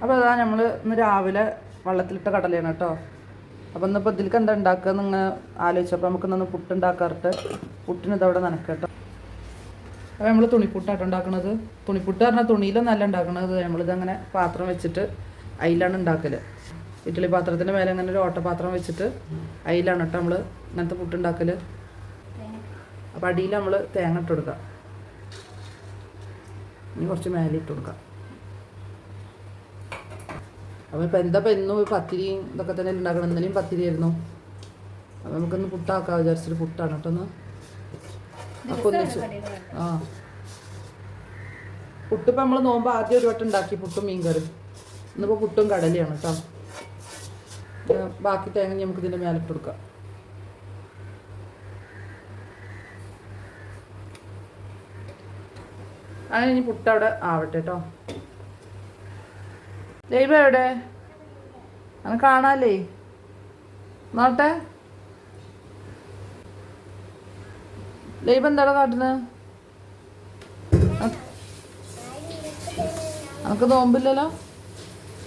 അപ്പോൾ അതാ നമ്മൾ ഇന്ന് രാവിലെ വെള്ളത്തിലിട്ട കടലയാണ് കേട്ടോ. അപ്പോൾ ഇന്നിപ്പോൾ ഇതിലേക്ക് എന്താ ഉണ്ടാക്കുക എന്നിങ്ങനെ ആലോചിച്ചപ്പോൾ നമുക്ക് ഇന്നൊന്ന് പുട്ടുണ്ടാക്കാറിട്ട് പുട്ടിന് ഇതവിടെ നനക്കട്ടോ. അപ്പോൾ നമ്മൾ തുണിപ്പുട്ടാട്ടോ ഉണ്ടാക്കുന്നത്. തുണിപ്പുട്ട് പറഞ്ഞാൽ തുണിയിലൊന്നല്ല ഉണ്ടാക്കുന്നത്. നമ്മളിതങ്ങനെ പാത്രം വെച്ചിട്ട് അതിലാണ് ഉണ്ടാക്കൽ. ഇഡ്ഡലി പാത്രത്തിൻ്റെ മേലെ അങ്ങനെ ഒരു ഓട്ടപാത്രം വെച്ചിട്ട് അതിലാണ് കേട്ടോ നമ്മൾ ഇങ്ങനത്തെ പുട്ടുണ്ടാക്കൽ. അപ്പോൾ അടിയിൽ നമ്മൾ തേങ്ങ ഇട്ട് കൊടുക്കുക. ഇനി കുറച്ച് മേലെ ഇട്ട് കൊടുക്കാം. അപ്പോൾ ഇപ്പോൾ എന്താ എന്നും പത്തിരിയും ഇതൊക്കെ തന്നെ ഉണ്ടാക്കണം. ഇന്നലെയും പത്തിരി ആയിരുന്നു. അപ്പോൾ നമുക്കൊന്ന് പുട്ടാക്കാം വിചാരിച്ചിട്ട് പുട്ടാണ് കേട്ടോ. ഒന്ന് അപ്പോൾ ഒന്നിച്ച് പുട്ടിപ്പോൾ നമ്മൾ നോമ്പ് ആദ്യം ഒരു വട്ടം ഉണ്ടാക്കി പുട്ടും മീൻ കറി. ഇന്നിപ്പോൾ പുട്ടും കടലയാണ് കേട്ടോ. ബാക്കി തേങ്ങ നമുക്ക് ഇതിൻ്റെ മേലിട്ട് കൊടുക്കാം. അങ്ങനെ ഇനി പുട്ടവിടെ ആവട്ടെ കേട്ടോ. ലൈബ എവിടെ? അങ്ങനെ കാണാല്ലേ? നോട്ടെ ലൈബ എന്താടാ കാട്ടുന്നത്? നമുക്ക് നോമ്പില്ലല്ലോ.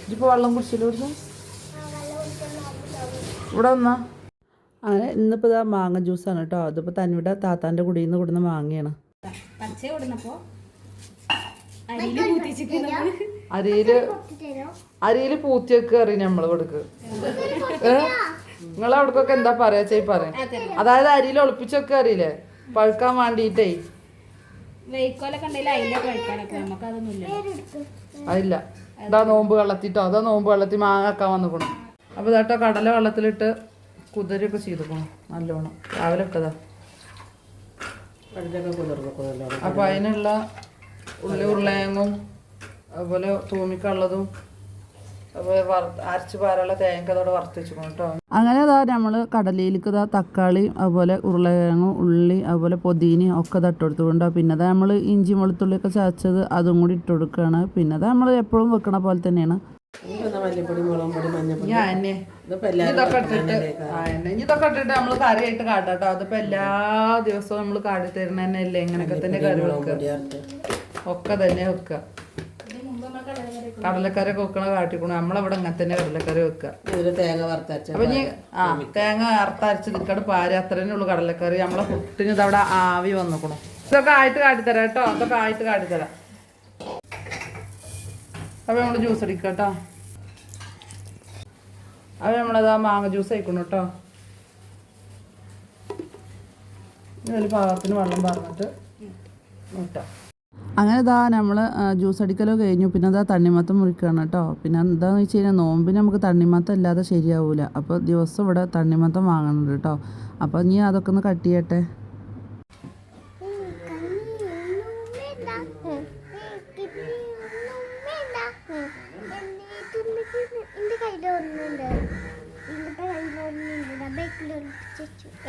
ഇതിപ്പോൾ വെള്ളം കുടിച്ചില്ല ഇവിടുന്ന്? ഇവിടെ വന്നാ. അങ്ങനെ ഇന്നിപ്പോൾ ഇതാ മാങ്ങ ജ്യൂസാണ് കേട്ടോ. അതിപ്പോൾ തന്നിവിടെ താത്താൻ്റെ കുടിയിൽ നിന്ന് കൊടുന്ന മാങ്ങയാണ്. അരിയില് പൂത്തി വെക്കുക അറിയും നമ്മള് കൊടുക്ക്. നിങ്ങൾ അവിടക്കൊക്കെ എന്താ പറയാ ചെയ് പറയാം. അതായത് അരിയിൽ ഒളിപ്പിച്ച് വെക്കുക അറിയില്ലേ, പഴുക്കാൻ വേണ്ടിട്ടേ. അതില്ല. ഇതാ നോമ്പ് വെള്ളത്തിട്ടോ, അതാ നോമ്പ് വെള്ളത്തിൽ മാങ്ങ ആക്കാൻ വന്നിക്കണം. അപ്പോൾ ഇതാട്ടോ കടല വെള്ളത്തിലിട്ട് കുതിരയൊക്കെ ചെയ്തിക്കണം നല്ലോണം. രാവിലെ ഇട്ടതാ. അപ്പോൾ അതിനുള്ള ഉള്ളി ഉരുളയങ്ങും അതുപോലെ തൂമിക്കുള്ളതും അതുപോലെ അരച്ച് പാലുള്ള തേങ്ങ അതോടെ വറുത്ത് വെച്ചിരിക്കണം കേട്ടോ. അങ്ങനെ അതാ നമ്മൾ കടലയിലേക്ക് ഇതാ തക്കാളി അതുപോലെ ഉരുളക്കിഴങ്ങും ഉള്ളി അതുപോലെ പൊതിനയും ഒക്കെ ഇട്ട് കൊടുത്തുകൊണ്ട് പിന്നെ അതാ നമ്മൾ ഇഞ്ചി വെളുത്തുള്ളിയൊക്കെ ചതച്ചത് അതും കൂടി ഇട്ട് കൊടുക്കുകയാണ്. പിന്നെ അതാ നമ്മൾ എപ്പോഴും വെക്കണ പോലെ തന്നെയാണ്. ഇതൊക്കെ ഇട്ടിട്ട് നമ്മൾ കറിയായിട്ട് കാട്ടാട്ടോ. അതിപ്പോ എല്ലാ ദിവസവും നമ്മൾ കാടി തരുന്ന തന്നെ അല്ലേ ഇങ്ങനെയൊക്കെ തന്നെ കറി വെക്കുക. ഒക്കെ തന്നെ വെക്കുക. കടലക്കറിയൊക്കെ വെക്കണ കാട്ടിക്കണു. നമ്മളവിടെ ഇങ്ങനെ തന്നെ കടലക്കറി വെക്കുക. തേങ്ങ വറുത്തരച്ച അപ്പൊ ഇനി തേങ്ങ വറുത്തരച്ച് നിൽക്കട് പാര അത്ര തന്നെ ഉള്ളു കടലക്കറി. നമ്മളെ പുട്ടിന് ഇതവിടെ ആവി വന്നിക്കണു. ഇതൊക്കെ ആയിട്ട് കാട്ടിത്തരാം കേട്ടോ. അതൊക്കെ ആയിട്ട് കാട്ടിത്തരാം. അപ്പൊ നമ്മള് ജ്യൂസ് അടിക്കാം കേട്ടോ. അപ്പൊ നമ്മളതാ മാങ്ങ ജ്യൂസ് ആയിക്കണം കേട്ടോ. ഇതിൽ പാകത്തിന് വെള്ളം പറഞ്ഞിട്ട് നോക്കാം. അങ്ങനെ ഇതാ നമ്മൾ ജ്യൂസ് അടിക്കലോ കഴിഞ്ഞു. പിന്നെ അതാ തണ്ണിമത്തം മുറിക്കുകയാണ് കേട്ടോ. പിന്നെ എന്താണെന്ന് വെച്ച് കഴിഞ്ഞാൽ നോമ്പിന് നമുക്ക് തണ്ണിമത്തം ഇല്ലാതെ ശരിയാവില്ല. അപ്പോൾ ദിവസം ഇവിടെ തണ്ണിമത്തം വാങ്ങുന്നുണ്ട് കേട്ടോ. അപ്പോൾ ഇനി അതൊക്കെ ഒന്ന് കട്ട് ചെയ്യട്ടെ.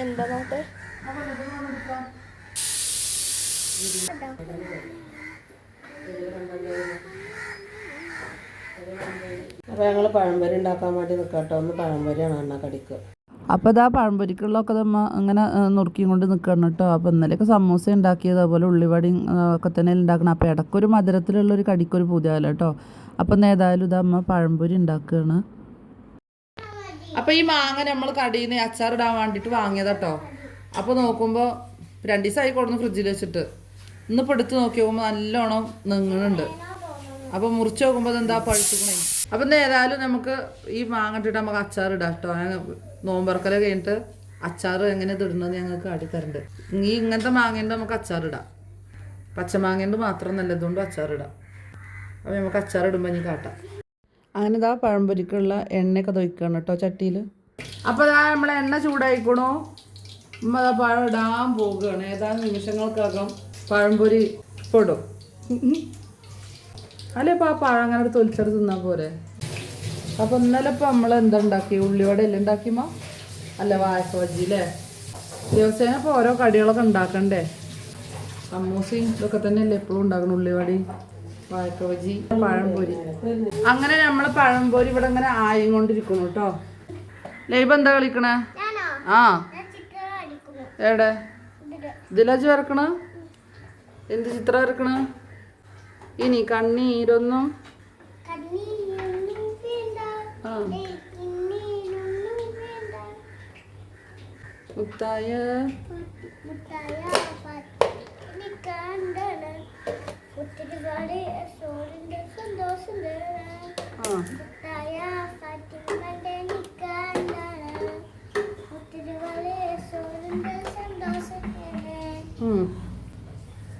എന്താ നോട്ടെ അപ്പോൾ ഞങ്ങൾ പഴംപൊരി ഉണ്ടാക്കാൻ വേണ്ടി നിൽക്കട്ടോ. ഒന്ന് പഴംപൊരിയാണ് എണ്ണ കടിക്കുക. അപ്പോൾ ഇതാ പഴംപൊരിക്കുള്ളതൊക്കെ നമ്മൾ അങ്ങനെ നുറുക്കിയും കൊണ്ട് നിൽക്കണം കേട്ടോ. അപ്പോൾ ഇന്നലെയൊക്കെ സമൂസ ഉണ്ടാക്കിയത് അതുപോലെ ഉള്ളിവടയും ഒക്കെ തന്നെ ഉണ്ടാക്കണം. അപ്പോൾ ഇടയ്ക്കൊരു മധുരത്തിലുള്ളൊരു കടിക്കൊരു പുതിയല്ലോ കേട്ടോ. അപ്പം ഏതായാലും ഇതാ അമ്മ പഴംപൊരി ഉണ്ടാക്കുകയാണ്. അപ്പോൾ ഈ മാങ്ങ നമ്മൾ കടയിൽ നിന്ന് അച്ചാറിടാൻ വേണ്ടിയിട്ട് വാങ്ങിയതാട്ടോ. അപ്പോൾ നോക്കുമ്പോൾ 2 ദിവസമായി കൊടുന്ന് ഫ്രിഡ്ജിൽ വെച്ചിട്ട് ഇന്നിപ്പോൾ എടുത്ത് നോക്കി നോക്കുമ്പോൾ നല്ലോണം നെങ്ങുന്നുണ്ട്. അപ്പോൾ മുറിച്ച് നോക്കുമ്പോൾ അതെന്താ പഴുത്തുക്കണേ. അപ്പം ഏതായാലും നമുക്ക് ഈ മാങ്ങ ഇട്ടിട്ട് നമുക്ക് അച്ചാർ ഇടാം കേട്ടോ. നോമ്പറക്കല കഴിഞ്ഞിട്ട് അച്ചാർ എങ്ങനെ ഇടുന്നത് ഞങ്ങൾക്ക് കാട്ടിത്തരുന്നുണ്ട്. ഈ ഇങ്ങനത്തെ മാങ്ങേൻ്റെ നമുക്ക് അച്ചാറിടാം. പച്ചമാങ്ങേൻ്റെ മാത്രം നല്ലതുകൊണ്ട് അച്ചാറിടാം. അപ്പോൾ നമുക്ക് അച്ചാർ ഇടുമ്പോൾ ഇനി കാട്ടാം. അങ്ങനെ ഇതാ പഴംപൊരിക്കുള്ള എണ്ണയൊക്കെ തൊയ്ക്കണം കേട്ടോ ചട്ടിയിൽ. അപ്പോൾ ഇതാ നമ്മളെ എണ്ണ ചൂടായിക്കണോ. അതാ പഴം ഇടാൻ പോവുകയാണ്. ഏതാനും നിമിഷങ്ങൾക്കകം പഴംപൊരി ഇടും. അല്ലേ ഇപ്പോൾ ആ പഴം അങ്ങനെ തൊലിച്ചെടുത്ത് തിന്നാൽ പോരെ. അപ്പോൾ ഇന്നലെ ഇപ്പോൾ നമ്മൾ എന്താ ഉണ്ടാക്കി? ഉള്ളിവട എല്ലാം ഉണ്ടാക്കിയമ്മ അല്ല വാഴക്ക ബജ്ജി അല്ലേ. ദിവസേന ഇപ്പോൾ ഓരോ കടികളൊക്കെ ഉണ്ടാക്കണ്ടേ. സമൂസയും ഇതൊക്കെ തന്നെയല്ലേ എപ്പോഴും ഉണ്ടാക്കണം. ഉള്ളിവടയും വാഴക്ക ബജ്ജി പഴംപൊരി. അങ്ങനെ നമ്മൾ പഴംപൊരി ഇവിടെ ഇങ്ങനെ ആയും കൊണ്ടിരിക്കണം കേട്ടോ. ലൈബ് എന്താ കളിക്കണേ? ആ എവിടെ ഇതിലജ് വരക്കണ? എന്ത് ചിത്രം വരക്കണ? ഇനി കണ്ണീരൊന്നും മുത്തായ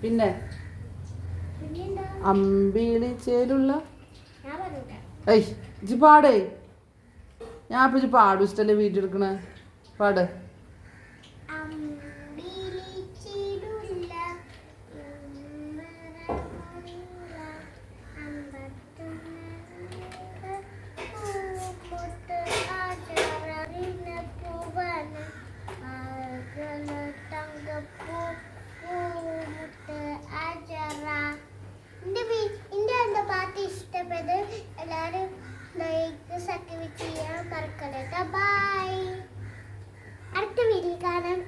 പിന്നെ അമ്പിളിച്ചേലുള്ള ഏയ് ഇജ്ജ് പാടേ ഞാൻ ഇപ്പൊ ഇജ്ജ് പാടും ഇഷ്ടല്ലേ വീഡിയോ എടുക്കണേ പാട് പാട്ട് ഇഷ്ടപ്പെട്ടത് എല്ലാവരും ലൈക്ക് സബ്സ്ക്രൈബ് ചെയ്യാൻ മറക്കരുത്. ബൈ. അടുത്ത വീഡിയോ കാണാം.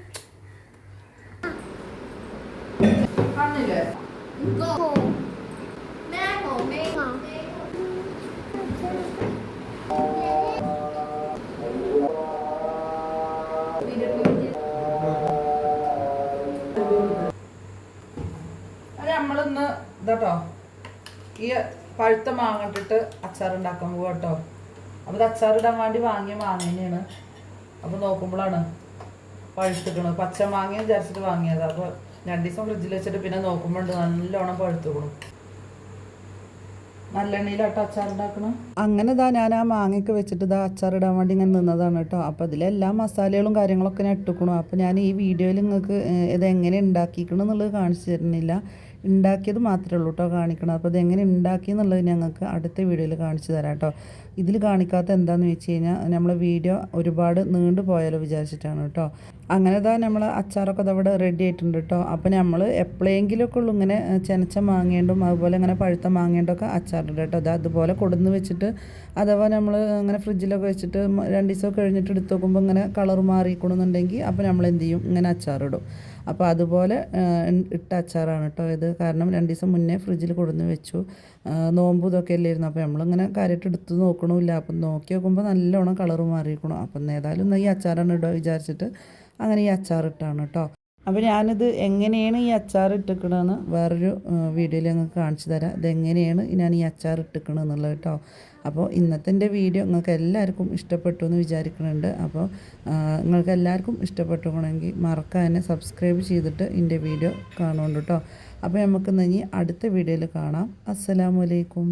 നമ്മളിന്ന് ഇതാട്ടോ ഈ പഴുത്ത മാങ്ങ ഇട്ടിട്ട് അച്ചാറുണ്ടാക്കാൻ പോവാ കേട്ടോ. അപ്പോൾ ഇത് അച്ചാറിടാൻ വേണ്ടി വാങ്ങിയ മാങ്ങ തന്നെയാണ്. അപ്പോൾ നോക്കുമ്പോഴാണ് പഴുത്തിക്കണത്. പച്ച മാങ്ങയും വിചാരിച്ചിട്ട് വാങ്ങിയത്. അപ്പോൾ 2 ദിവസം ഫ്രിഡ്ജിൽ വെച്ചിട്ട് പിന്നെ നോക്കുമ്പോഴുണ്ട് നല്ലോണം പഴുത്തിക്കണം. നല്ലെണ്ണയിലാട്ടോ അച്ചാറുണ്ടാക്കണം. അങ്ങനെ ഇതാ ഞാൻ ആ മാങ്ങയൊക്കെ വെച്ചിട്ട് ഇതാ അച്ചാറിടാൻ വേണ്ടി ഇങ്ങനെ നിന്നതാണ് കേട്ടോ. അപ്പോൾ അതിലെല്ലാ മസാലകളും കാര്യങ്ങളൊക്കെ ഞാൻ ഇട്ടിക്കണം. അപ്പോൾ ഞാൻ ഈ വീഡിയോയിൽ നിങ്ങൾക്ക് ഇതെങ്ങനെ ഉണ്ടാക്കിക്കണം എന്നുള്ളത് കാണിച്ചു തരുന്നില്ല. ഉണ്ടാക്കിയത് മാത്രമേ ഉള്ളൂ കേട്ടോ കാണിക്കണം. അപ്പോൾ ഇതെങ്ങനെ ഉണ്ടാക്കി എന്നുള്ളത് ഞങ്ങൾക്ക് അടുത്ത വീഡിയോയിൽ കാണിച്ചു തരാം കേട്ടോ. ഇതിൽ കാണിക്കാത്ത എന്താണെന്ന് വെച്ച് കഴിഞ്ഞാൽ നമ്മളെ വീഡിയോ ഒരുപാട് നീണ്ടു പോയാലോ വിചാരിച്ചിട്ടാണ് കേട്ടോ. അങ്ങനെ ഇതാ നമ്മൾ അച്ചാറൊക്കെ അതവിടെ റെഡി ആയിട്ടുണ്ട് കേട്ടോ. അപ്പോൾ നമ്മൾ എപ്പോഴെങ്കിലുമൊക്കെ ഉള്ളൂ ഇങ്ങനെ ചെനച്ച മാങ്ങേണ്ടും അതുപോലെ ഇങ്ങനെ പഴുത്ത മാങ്ങേണ്ടൊക്കെ അച്ചാറിടും കേട്ടോ. അത് അതുപോലെ കൊടുന്ന് വെച്ചിട്ട് അഥവാ നമ്മൾ അങ്ങനെ ഫ്രിഡ്ജിലൊക്കെ വെച്ചിട്ട് 2 ദിവസം കഴിഞ്ഞിട്ട് എടുത്ത് നോക്കുമ്പോൾ ഇങ്ങനെ കളർ മാറിക്കണമെന്നുണ്ടെങ്കിൽ അപ്പോൾ നമ്മൾ എന്ത് ചെയ്യും, ഇങ്ങനെ അച്ചാറിടും. അപ്പോൾ അതുപോലെ ഇട്ട അച്ചാറാണ് കേട്ടോ ഇത്. കാരണം 2 ദിവസം മുന്നേ ഫ്രിഡ്ജിൽ കൊടുന്ന് വെച്ചു. നോമ്പ് ഇതൊക്കെ അല്ലായിരുന്നു. അപ്പോൾ നമ്മളിങ്ങനെ കാര്യമായിട്ട് എടുത്ത് നോക്കണമില്ല. അപ്പം നോക്കി നോക്കുമ്പോൾ നല്ലോണം കളർ മാറിയിരിക്കണം. അപ്പം ഏതായാലും ഈ അച്ചാറാണ് ഇടുക വിചാരിച്ചിട്ട് അങ്ങനെ ഈ അച്ചാറിട്ടാണ് കേട്ടോ. അപ്പോൾ ഞാനിത് എങ്ങനെയാണ് ഈ അച്ചാർ ഇട്ടിക്കണമെന്ന് വേറൊരു വീഡിയോയിൽ ഞങ്ങൾക്ക് കാണിച്ചു തരാം. ഇതെങ്ങനെയാണ് ഞാൻ ഈ അച്ചാർ ഇട്ടിക്കണമെന്നുള്ളത് കേട്ടോ. അപ്പോൾ ഇന്നത്തെ എൻ്റെ വീഡിയോ നിങ്ങൾക്ക് എല്ലാവർക്കും ഇഷ്ടപ്പെട്ടു എന്ന് വിചാരിക്കുന്നുണ്ട്. അപ്പോൾ നിങ്ങൾക്ക് എല്ലാവർക്കും ഇഷ്ടപ്പെട്ടുകണമെങ്കിൽ മറക്കാതെ സബ്സ്ക്രൈബ് ചെയ്തിട്ട് എൻ്റെ വീഡിയോ കാണുന്നുണ്ട് കേട്ടോ. അപ്പോൾ നമുക്ക് ഇനി അടുത്ത വീഡിയോയിൽ കാണാം. അസ്സലാമു അലൈക്കും.